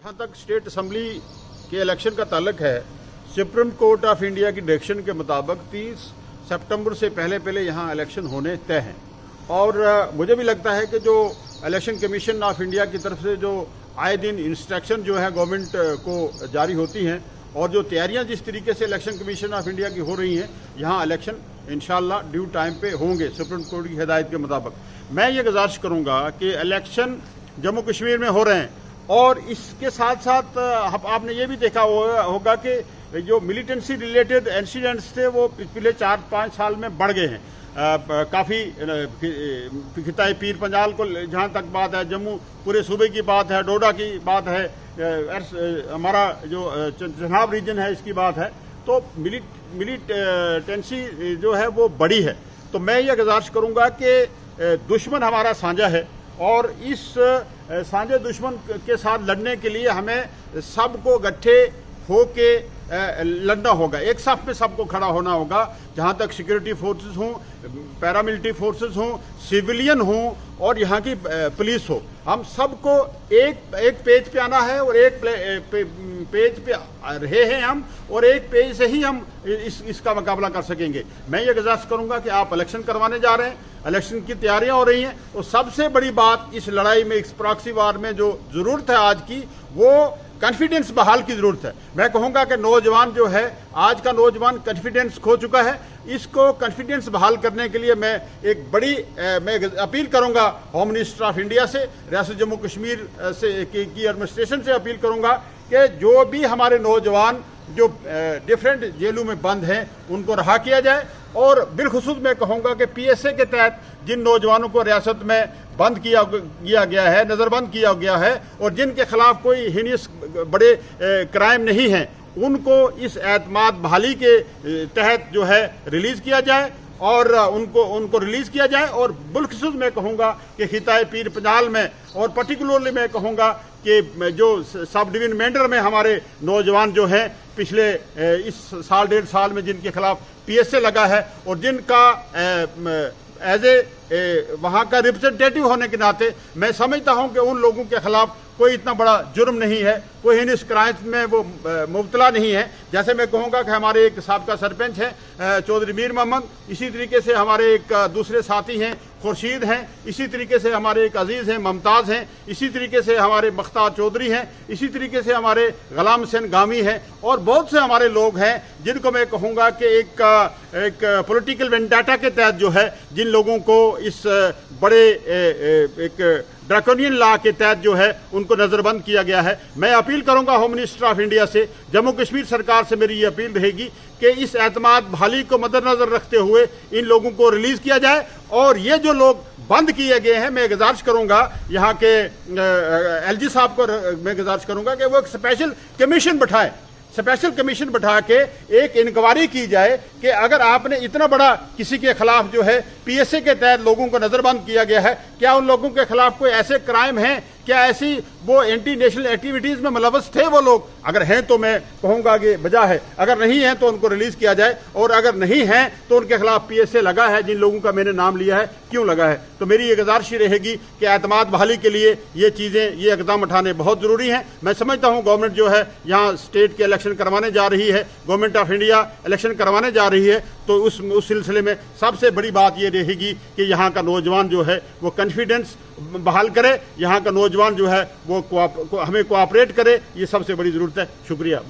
जहाँ तक state assembly के इलेक्शन का ताल्लुक है, सुप्रीम कोर्ट ऑफ इंडिया की डायरेक्शन के मुताबिक 30 सितंबर से पहले यहाँ इलेक्शन होने तय हैं। और मुझे भी लगता है कि जो इलेक्शन कमीशन ऑफ इंडिया की तरफ से जो आए दिन इंस्ट्रक्शन जो है गवर्नमेंट को जारी होती हैं और जो तैयारियां जिस तरीके से इलेक्शन कमीशन ऑफ इंडिया की हो रही हैं, यहाँ इलेक्शन इंशाल्लाह ड्यू टाइम पे होंगे सुप्रीम कोर्ट की हिदायत के मुताबिक। मैं ये गुजारिश करूंगा कि इलेक्शन जम्मू कश्मीर में हो रहे हैं और इसके साथ साथ आपने ये भी देखा होगा कि जो मिलिटेंसी रिलेटेड इंसिडेंट्स थे वो पिछले 4-5 साल में बढ़ गए हैं। काफ़ी खिताई पीर पंजाल को जहाँ तक बात है, जम्मू पूरे सूबे की बात है, डोडा की बात है, हमारा जो चनाब रीजन है इसकी बात है, तो मिलिटेंसी जो है वो बड़ी है। तो मैं ये गुजारिश करूंगा कि दुश्मन हमारा साझा है और इस साझे दुश्मन के साथ लड़ने के लिए हमें सबको इकट्ठे होके लड़ना होगा, एक साथ में सबको खड़ा होना होगा। जहां तक सिक्योरिटी फोर्सेस हों, पैरामिलिट्री फोर्सेस हों, सिविलियन हों और यहाँ की पुलिस हो, हम सबको एक पेज पे आना है और एक पेज पे रहे हैं हम, और एक पेज से ही हम इसका मुकाबला कर सकेंगे। मैं ये गुजारिश करूंगा कि आप इलेक्शन करवाने जा रहे हैं, इलेक्शन की तैयारियां हो रही हैं, और सबसे बड़ी बात इस लड़ाई में, इस प्रॉक्सी वार में जो जरूरत है आज की, वो कॉन्फिडेंस बहाल की जरूरत है। मैं कहूंगा कि नौजवान जो है, आज का नौजवान कॉन्फिडेंस खो चुका है। इसको कॉन्फिडेंस बहाल करने के लिए मैं एक बड़ी मैं अपील करूंगा होम मिनिस्टर ऑफ इंडिया से, रियासत जम्मू कश्मीर से की एडमिनिस्ट्रेशन से अपील करूंगा कि जो भी हमारे नौजवान जो डिफरेंट जेलों में बंद हैं उनको रहा किया जाए। और बिलखुसूस मैं कहूंगा कि PSA के तहत जिन नौजवानों को रियासत में बंद किया गया है, नजरबंद किया गया है, और जिनके खिलाफ कोई हिनियस बड़े क्राइम नहीं हैं, उनको इस एतमाद बहाली के तहत जो है रिलीज किया जाए और उनको रिलीज किया जाए। और बिलखुसूस मैं कहूंगा कि खिताए पीर पंजाल में, और पर्टिकुलरली मैं कहूंगा कि जो सब डिवीजन मेंढर में हमारे नौजवान जो हैं, पिछले इस साल 1.5 साल में जिनके खिलाफ PSA लगा है और जिनका एज ए वहां का रिप्रेजेंटेटिव होने के नाते मैं समझता हूं कि उन लोगों के खिलाफ कोई इतना बड़ा जुर्म नहीं है, कोई हिनियस क्राइम में वो मुब्तला नहीं है। जैसे मैं कहूँगा कि हमारे एक साबका सरपंच हैं चौधरी मीर मोहम्मद, इसी तरीके से हमारे एक दूसरे साथी हैं खुर्शीद हैं, इसी तरीके से हमारे एक अजीज़ हैं मुमताज़ हैं, इसी तरीके से हमारे बख्तार चौधरी हैं, इसी तरीके से हमारे गुलाम हुसैन गामी हैं, और बहुत से हमारे लोग हैं जिनको मैं कहूँगा कि एक पॉलिटिकल वेंडाटा के तहत जो है, जिन लोगों को इस बड़े एक ड्रैकोनियन लॉ के तहत जो है उनको नजरबंद किया गया है। मैं अपील करूंगा होम मिनिस्टर ऑफ इंडिया से, जम्मू कश्मीर सरकार से मेरी ये अपील रहेगी कि इस एतमाद बहाली को मद्देनजर रखते हुए इन लोगों को रिलीज किया जाए। और ये जो लोग बंद किए गए हैं, मैं गुजारिश करूंगा यहाँ के LG साहब को मैं गुजारिश करूंगा कि वो एक स्पेशल कमीशन बैठाएं, स्पेशल कमीशन बैठा के एक इंक्वायरी की जाए कि अगर आपने इतना बड़ा किसी के खिलाफ जो है PSA के तहत लोगों को नजरबंद किया गया है, क्या उन लोगों के खिलाफ कोई ऐसे क्राइम हैं, क्या ऐसी वो एंटी नेशनल एक्टिविटीज में मुलव्वस थे वो लोग? अगर हैं तो मैं कहूंगा कि बजा है, अगर नहीं है तो उनको रिलीज किया जाए, और अगर नहीं है तो उनके खिलाफ PSA लगा है, जिन लोगों का मैंने नाम लिया है, क्यों लगा है। तो मेरी ये गुजारिश रहेगी कि एतमाद बहाली के लिए ये चीजें, ये इकदाम उठाने बहुत जरूरी हैं। मैं समझता हूँ गवर्नमेंट जो है यहाँ स्टेट के इलेक्शन करवाने जा रही है, गवर्नमेंट ऑफ इंडिया इलेक्शन करवाने जा रही है, तो उस सिलसिले में सबसे बड़ी बात ये रहेगी कि यहाँ का नौजवान जो है वो कॉन्फिडेंस बहाल करे, यहाँ का नौजवान जो है वो हमें कोऑपरेट करे, ये सबसे बड़ी जरूरत है। शुक्रिया।